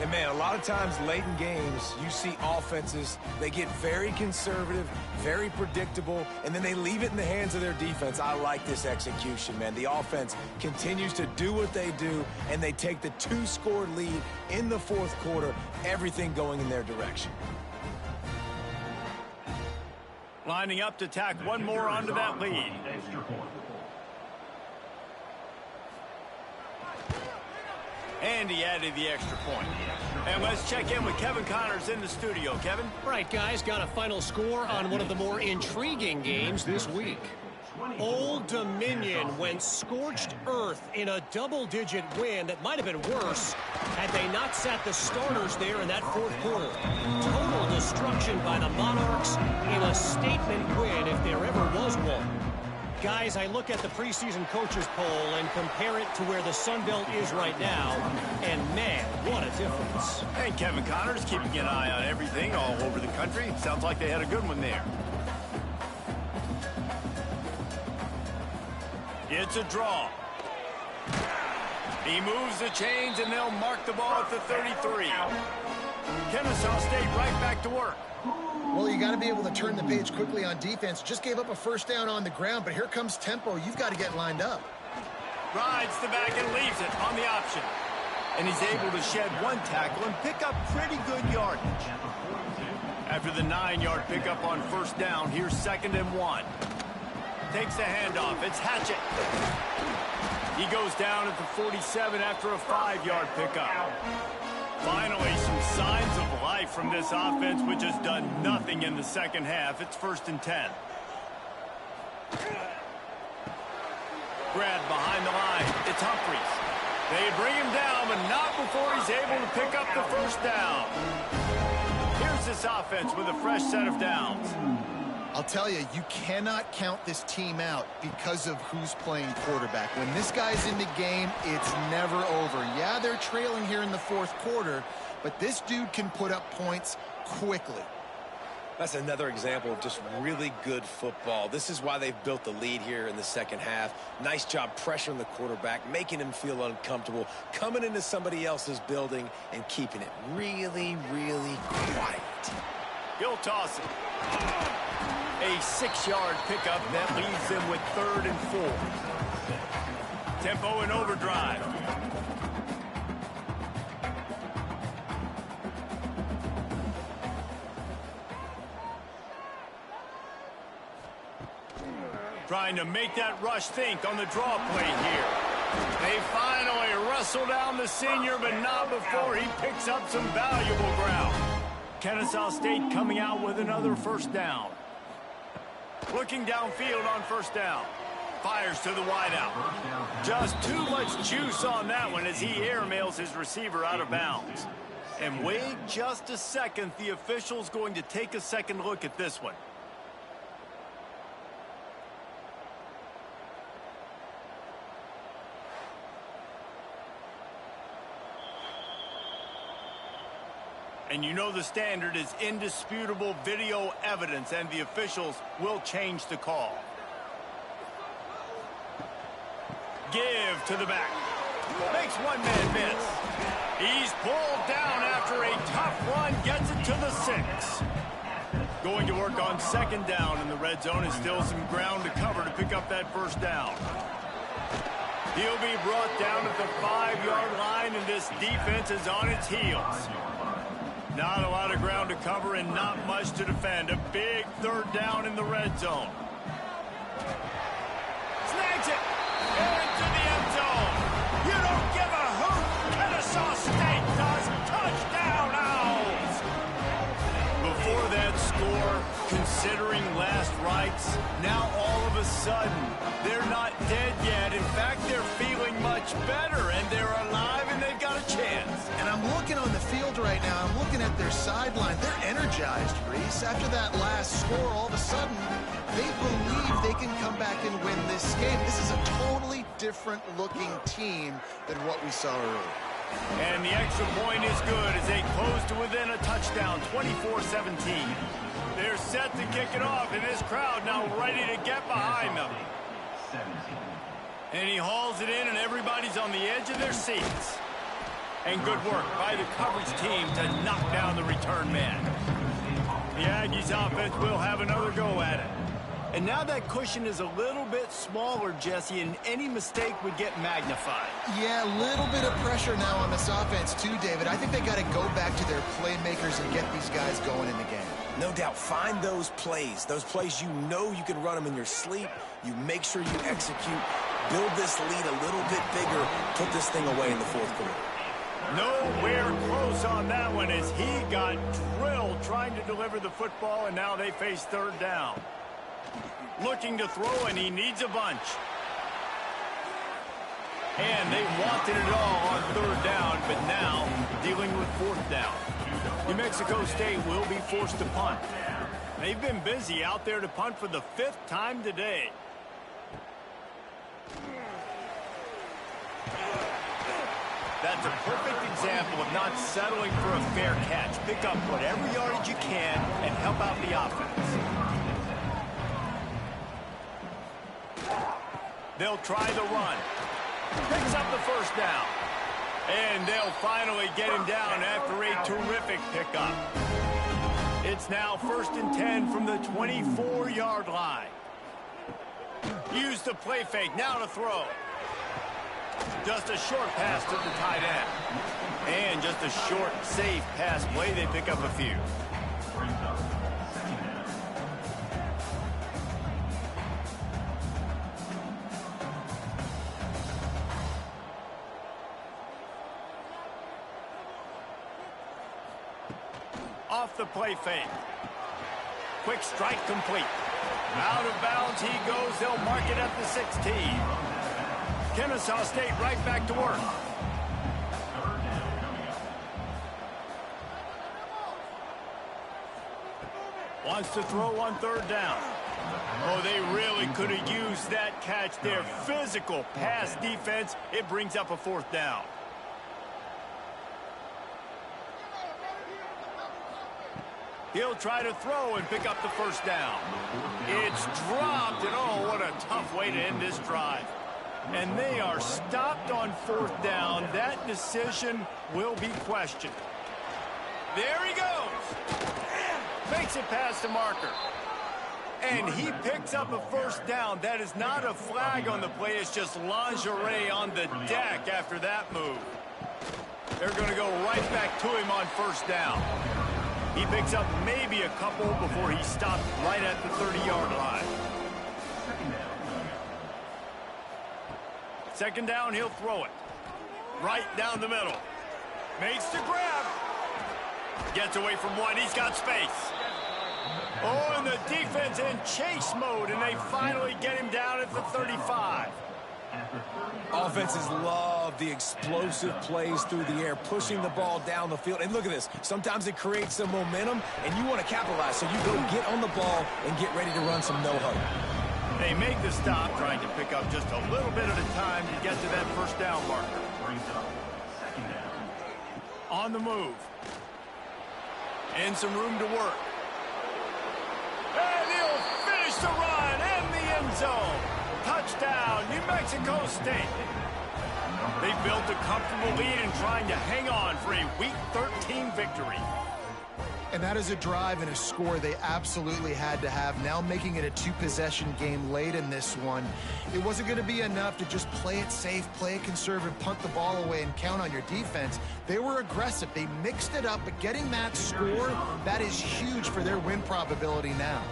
And, man, a lot of times late in games, you see offenses, they get very conservative, very predictable, and then they leave it in the hands of their defense. I like this execution, man. The offense continues to do what they do, and they take the 2-score lead in the fourth quarter, everything going in their direction. Lining up to tack one more onto that lead. Extra point. And he added the extra point. And let's check in with Kevin Connors in the studio. Kevin? Right, guys, got a final score on one of the more intriguing games this week. Old Dominion went scorched earth in a double-digit win that might have been worse had they not sat the starters there in that fourth quarter. Total destruction by the Monarchs in a statement win if there ever was one. Guys, I look at the preseason coaches poll and compare it to where the Sun Belt is right now, and man, what a difference. And Kevin Connors keeping an eye on everything all over the country. Sounds like they had a good one there. It's a draw. He moves the chains, and they'll mark the ball at the 33. Kennesaw State right back to work. Well, you got to be able to turn the page quickly on defense. Just gave up a first down on the ground, but here comes tempo. You've got to get lined up. Rides the back and leaves it on the option. And he's able to shed one tackle and pick up pretty good yardage. After the 9-yard pickup on first down, here's 2nd and 1. Takes the handoff. It's Hatchett. He goes down at the 47 after a 5-yard pickup. Finally, some signs of life from this offense, which has done nothing in the second half. It's 1st and 10. Grabbed behind the line. It's Humphries. They bring him down, but not before he's able to pick up the first down. Here's this offense with a fresh set of downs. I'll tell you, you cannot count this team out because of who's playing quarterback. When this guy's in the game, it's never over. Yeah, they're trailing here in the fourth quarter, but this dude can put up points quickly. That's another example of just really good football. This is why they've built the lead here in the second half. Nice job pressuring the quarterback, making him feel uncomfortable, coming into somebody else's building and keeping it really, really quiet. He'll toss it. A 6-yard pickup that leaves them with 3rd and 4. Tempo and overdrive. Trying to make that rush think on the draw play here. They finally wrestle down the senior, but not before he picks up some valuable ground. Kennesaw State coming out with another first down. Looking downfield on first down. Fires to the wideout. Just too much juice on that one as he airmails his receiver out of bounds. And wait just a second. The official's going to take a second look at this one. And you know the standard is indisputable video evidence, and the officials will change the call. Give to the back. Makes one man miss. He's pulled down after a tough run, gets it to the 6. Going to work on 2nd down in the red zone, and still some ground to cover to pick up that first down. He'll be brought down at the 5-yard line, and this defense is on its heels. Not a lot of ground to cover and not much to defend. A big 3rd down in the red zone. Snags it into the end zone. You don't give a hoot. Kennesaw State does. Touchdown, Owls. Before that score, considering last rites, now all of a sudden, they're not dead yet. In fact, they're feeling much better, and they're alive, and they've got a chance. And I'm looking on the field right now. I'm looking at their sideline. They're energized, Reese. After that last score, all of a sudden, they believe they can come back and win this game. This is a totally different looking team than what we saw earlier. And the extra point is good as they close to within a touchdown, 24-17. They're set to kick it off, and this crowd now ready to get behind them. And he hauls it in, and everybody's on the edge of their seats. And good work by the coverage team to knock down the return man. The Aggies offense will have another go at it. And now that cushion is a little bit smaller, Jesse, and any mistake would get magnified. Yeah, a little bit of pressure now on this offense too, David. I think they got to go back to their playmakers and get these guys going in the game. No doubt, find those plays you know you can run them in your sleep. You make sure you execute, build this lead a little bit bigger, put this thing away in the fourth quarter. Nowhere close on that one as he got drilled trying to deliver the football, and now they face third down. Looking to throw, and he needs a bunch. And they wanted it all on third down, but now dealing with fourth down. New Mexico State will be forced to punt. They've been busy out there to punt for the 5th time today. That's a perfect example of not settling for a fair catch. Pick up whatever yardage you can and help out the offense. They'll try the run. Picks up the first down. And they'll finally get him down after a terrific pickup. It's now 1st and 10 from the 24-yard line. Use the play fake. Now to throw. Just a short pass to the tight end. And just a short, safe pass play. They pick up a few. Off the play fake. Quick strike complete. Out of bounds he goes. They'll mark it at the 16. Kennesaw State right back to work. Wants to throw on third down. Oh, they really could have used that catch there. Physical pass defense. It brings up a fourth down. He'll try to throw and pick up the first down. It's dropped, and oh, what a tough way to end this drive. And they are stopped on fourth down. That decision will be questioned. There he goes. Makes it past the marker. And he picks up a first down. That is not a flag on the play. It's just lingerie on the deck after that move. They're going to go right back to him on first down. He picks up maybe a couple before he stopped right at the 30-yard line. Second down, he'll throw it. Right down the middle. Makes the grab. Gets away from one. He's got space. Oh, and the defense in chase mode, and they finally get him down at the 35. Offenses love the explosive plays through the air, pushing the ball down the field. And look at this. Sometimes it creates some momentum, and you want to capitalize. So you go get on the ball and get ready to run some no-huddle. They make the stop, trying to pick up just a little bit at a time to get to that first down marker. On the move. And some room to work. And he'll finish the run in the end zone. Touchdown, New Mexico State. They built a comfortable lead and trying to hang on for a Week 13 victory. And that is a drive and a score they absolutely had to have. Now making it a 2-possession game late in this one. It wasn't going to be enough to just play it safe, play it conservative, punt the ball away, and count on your defense. They were aggressive. They mixed it up, but getting that score, that is huge for their win probability now.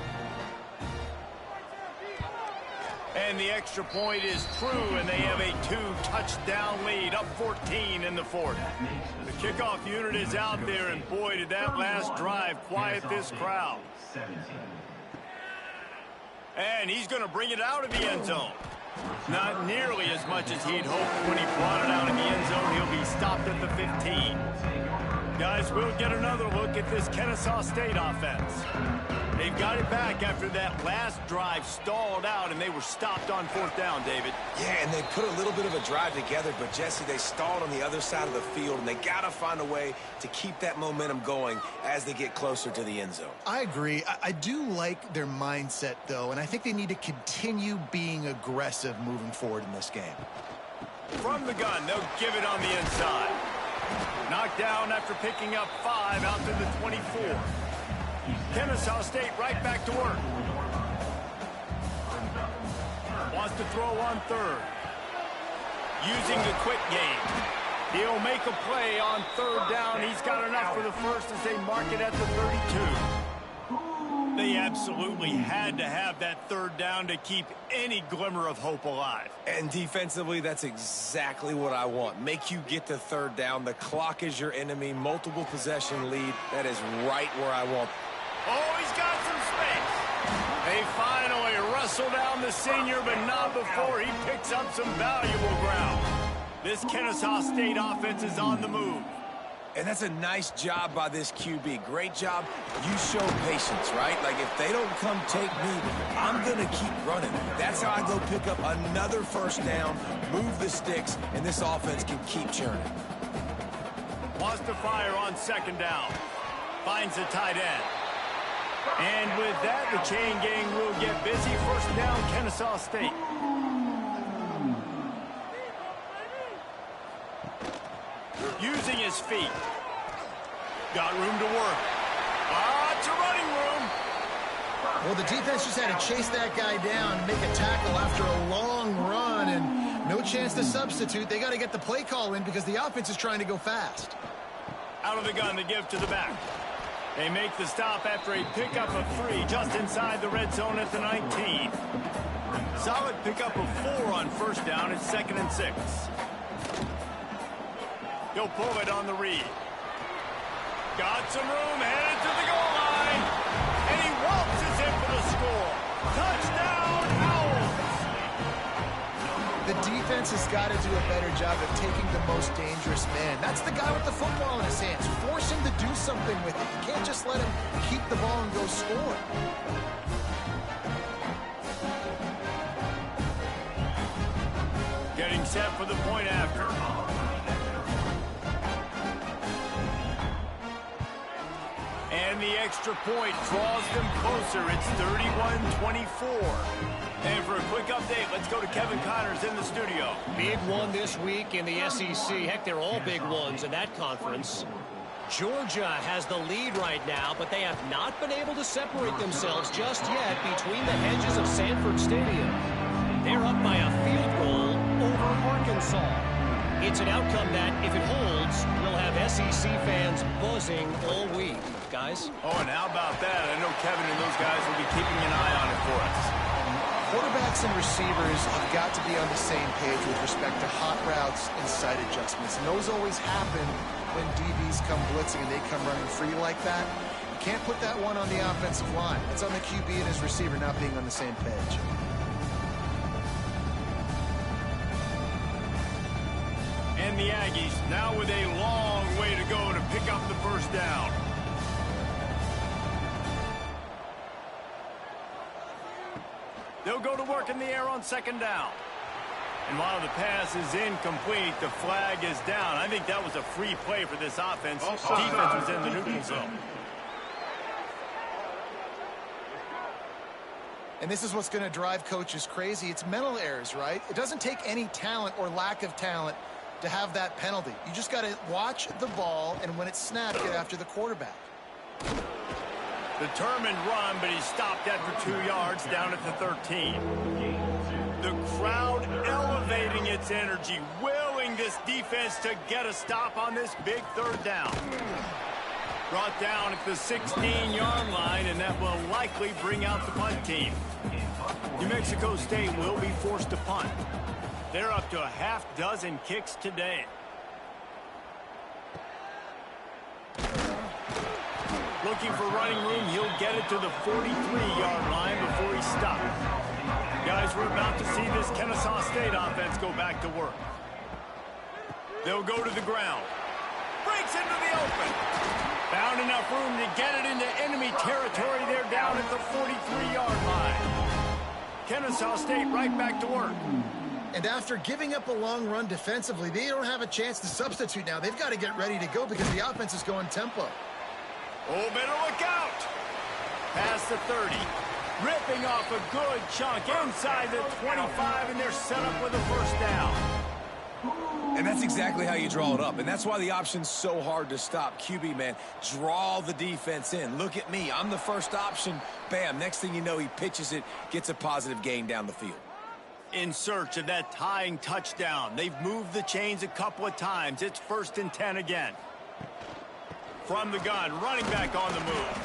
And the extra point is true, and they have a 2-touchdown lead, up 14 in the fourth. The kickoff unit is out there, and boy, did that last drive quiet this crowd. And he's going to bring it out of the end zone. Not nearly as much as he'd hoped when he brought it out in the end zone. He'll be stopped at the 15. Guys, we'll get another look at this Kennesaw State offense. They've got it back after that last drive stalled out, and they were stopped on 4th down, David. Yeah, and they put a little bit of a drive together, but, Jesse, they stalled on the other side of the field, and they got to find a way to keep that momentum going as they get closer to the end zone. I agree. I do like their mindset, though, and I think they need to continue being aggressive moving forward in this game. From the gun, they'll give it on the inside. Knocked down after picking up 5 out to the 24. Kennesaw State right back to work. Wants to throw on 3rd. Using the quick game. He'll make a play on 3rd down. He's got enough for the first as they mark it at the 32. They absolutely had to have that 3rd down to keep any glimmer of hope alive. And defensively, that's exactly what I want. Make you get to 3rd down. The clock is your enemy. Multiple possession lead. That is right where I want. Oh, he's got some space. They finally wrestle down the senior, but not before he picks up some valuable ground. This Kennesaw State offense is on the move. And that's a nice job by this QB. Great job. You show patience, right? Like, if they don't come take me, I'm going to keep running. That's how I go pick up another 1st down, move the sticks, and this offense can keep churning. Wants to fire on 2nd down. Finds the tight end. And with that, the chain gang will get busy. 1st down, Kennesaw State. Using his feet. Got room to work. It's a running room. Well, the defense just had to chase that guy down and make a tackle after a long run, and no chance to substitute. They got to get the play call in because the offense is trying to go fast. Out of the gun to give to the back. They make the stop after a pickup of 3 just inside the red zone at the 19. Solid pickup of 4 on 1st down. It's 2nd and 6. He'll pull it on the read. Got some room, headed to the goal line. And he waltzes in for the score. Touchdown, Owls! The defense has got to do a better job of taking the most dangerous man. That's the guy with the football in his hands. Force him to do something with it. You can't just let him keep the ball and go score. Getting set for the point after. And the extra point draws them closer. It's 31-24. And for a quick update, let's go to Kevin Connors in the studio. Big one this week in the SEC. Heck, they're all big ones in that conference. Georgia has the lead right now, but they have not been able to separate themselves just yet between the hedges of Sanford Stadium. They're up by a field goal over Arkansas. It's an outcome that, if it holds, will have SEC fans buzzing all week. Guys? Oh, and how about that? I know Kevin and those guys will be keeping an eye on it for us. Quarterbacks and receivers have got to be on the same page with respect to hot routes and sight adjustments. And those always happen when DBs come blitzing and they come running free like that. You can't put that one on the offensive line. It's on the QB and his receiver not being on the same page. And the Aggies now with a long way to go to pick up the 1st down. They'll go to work in the air on 2nd down. And while the pass is incomplete, the flag is down. I think that was a free play for this offense. Defense was in the neutral zone. And this is what's going to drive coaches crazy. It's mental errors, right? It doesn't take any talent or lack of talent to have that penalty. You just got to watch the ball, and when it's snapped, get after the quarterback. Determined run, but he stopped after 2 yards down at the 13. The crowd elevating its energy, willing this defense to get a stop on this big 3rd down. Brought down at the 16-yard line, and that will likely bring out the punt team. New Mexico State will be forced to punt. They're up to a half-dozen kicks today. Looking for running room, he'll get it to the 43-yard line before he stops. Guys, we're about to see this Kennesaw State offense go back to work. They'll go to the ground. breaks into the open. Found enough room to get it into enemy territory. They're down at the 43-yard line. Kennesaw State right back to work. And after giving up a long run defensively, they don't have a chance to substitute now. They've got to get ready to go because the offense is going tempo. Oh, better look out. Past the 30. Ripping off a good chunk inside the 25, and they're set up with a first down. And that's exactly how you draw it up. And that's why the option's so hard to stop. QB, man, draw the defense in. Look at me. I'm the first option. Bam. Next thing you know, he pitches it, gets a positive gain down the field. In search of that tying touchdown. They've moved the chains a couple of times. It's 1st and 10 again. From the gun, running back on the move.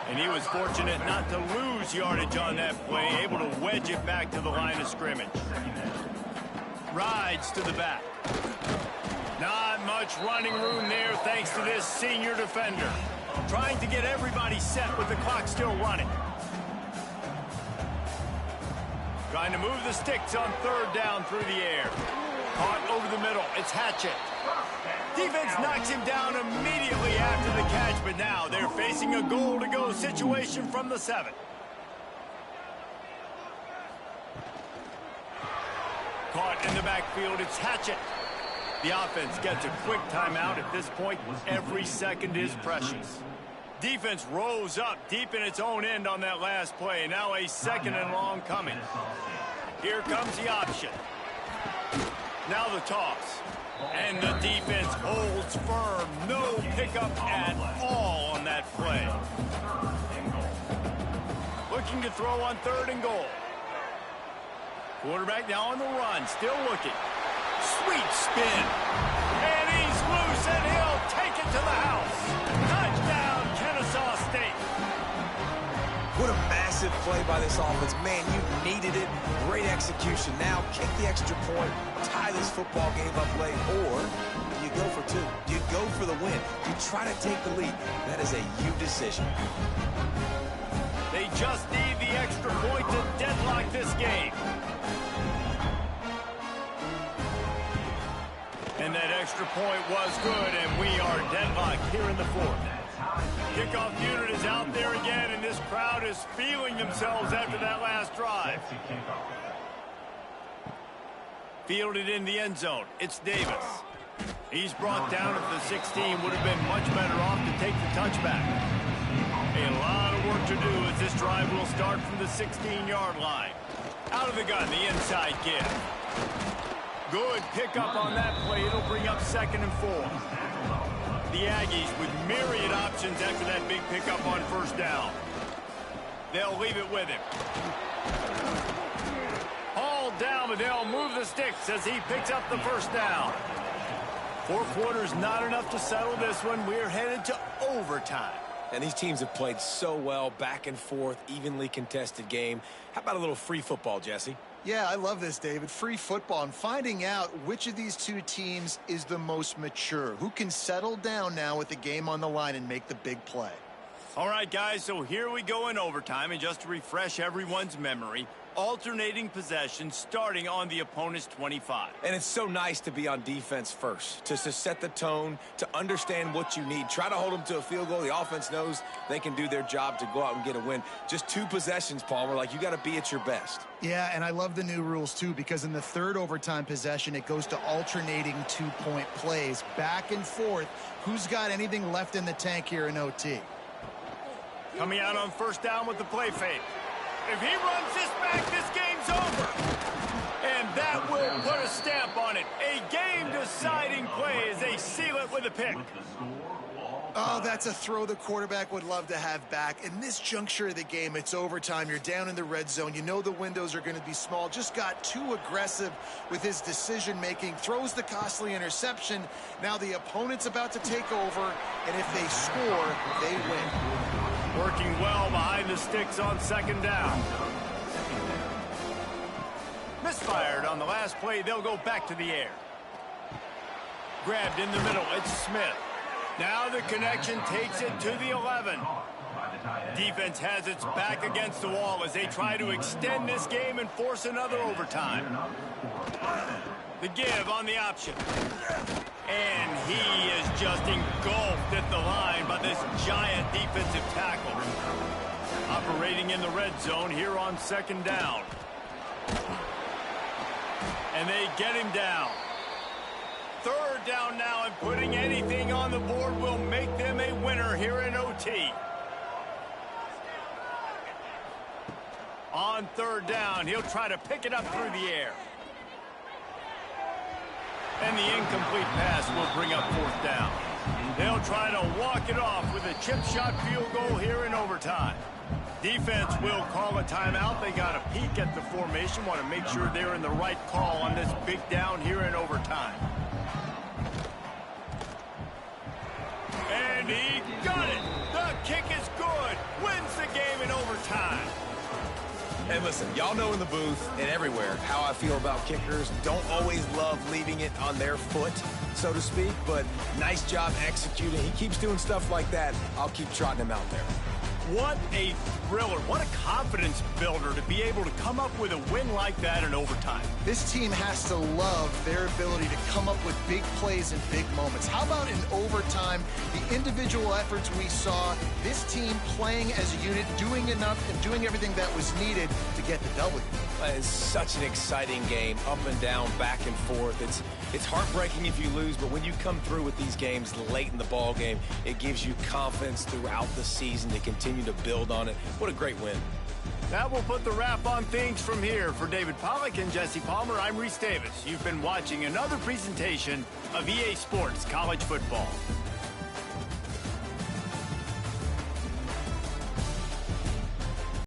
And he was fortunate not to lose yardage on that play, able to wedge it back to the line of scrimmage. Rides to the back. Not much running room there thanks to this senior defender. Trying to get everybody set with the clock still running. Trying to move the sticks on 3rd down through the air. Caught over the middle. It's Hatchett. Defense knocks him down immediately after the catch, but now they're facing a goal-to-go situation from the 7. Caught in the backfield. It's Hatchett. The offense gets a quick timeout. At this point, every second is precious. Defense rose up deep in its own end on that last play. Now a 2nd and long coming. Here comes the option. Now the toss. And the defense holds firm. No pickup at all on that play. Looking to throw on 3rd and goal. Quarterback now on the run. Still looking. Sweet spin. And he's loose, and he'll take it to the house. Touchdown, Kennesaw State. What a massive play by this offense. Man, you needed it. Great execution. Now kick the extra point, tie this football game up late, or you go for 2. You go for the win. You try to take the lead. That is a you decision. They just need the extra point to deadlock this game. And that extra point was good, and we are deadlocked here in the 4th. Kickoff unit is out there again, and this crowd is feeling themselves after that last drive. Fielded in the end zone. It's Davis. He's brought down at the 16. Would have been much better off to take the touchback. A lot of work to do as this drive will start from the 16-yard line. Out of the gun, the inside give. Good pickup on that play. It'll bring up 2nd and 4. The Aggies with myriad options after that big pickup on 1st down. They'll leave it with him. Hauled down, but they'll move the sticks as he picks up the 1st down. 4 quarters not enough to settle this one. We're headed to overtime. And these teams have played so well, back and forth, evenly contested game. How about a little free football, Jesse? Yeah, I love this, David. Free football and finding out which of these 2 teams is the most mature. Who can settle down now with the game on the line and make the big play. All right, guys, so here we go in overtime. And just to refresh everyone's memory, alternating possession starting on the opponent's 25. And it's so nice to be on defense first, to set the tone, to understand what you need. Try to hold them to a field goal. The offense knows they can do their job to go out and get a win. Just 2 possessions, Palmer. Like, you got to be at your best. Yeah, and I love the new rules, too, because in the 3rd overtime possession, it goes to alternating 2-point plays. Back and forth. Who's got anything left in the tank here in OT? Coming out on 1st down with the play fake. If he runs this back, this game's over. And that will put a stamp on it. A game-deciding play as they seal it with a pick. Oh, that's a throw the quarterback would love to have back. In this juncture of the game, it's overtime. You're down in the red zone. You know the windows are going to be small. Just got too aggressive with his decision-making. Throws the costly interception. Now the opponent's about to take over, and if they score, they win. Working well behind the sticks on 2nd down. Misfired on the last play. They'll go back to the air. Grabbed in the middle. It's Smith. Now the connection takes it to the 11. Defense has its back against the wall as they try to extend this game and force another overtime. The give on the option. And he is just engulfed at the line by this giant defensive tackle. Operating in the red zone here on 2nd down. And they get him down. 3rd down now, and putting anything on the board will make them a winner here in OT. On 3rd down, he'll try to pick it up through the air. And the incomplete pass will bring up 4th down. They'll try to walk it off with a chip shot field goal here in overtime. Defense will call a timeout. They got a peek at the formation, want to make sure they're in the right call on this big down here in overtime. And he got it. The kick is good. Wins the game in overtime. And listen, y'all know in the booth and everywhere how I feel about kickers. Don't always love leaving it on their foot, so to speak, but nice job executing. He keeps doing stuff like that. I'll keep trotting him out there. What a thriller. What a confidence builder to be able to come up with a win like that in overtime. This team has to love their ability to come up with big plays and big moments. How about in overtime, the individual efforts we saw, this team playing as a unit, doing enough and doing everything that was needed to get the W. It's such an exciting game, up and down, back and forth. It's heartbreaking if you lose, but when you come through with these games late in the ball game, it gives you confidence throughout the season to continue to build on it. What a great win. That will put the wrap on things from here. For David Pollack and Jesse Palmer, I'm Reese Davis. You've been watching another presentation of EA Sports College Football.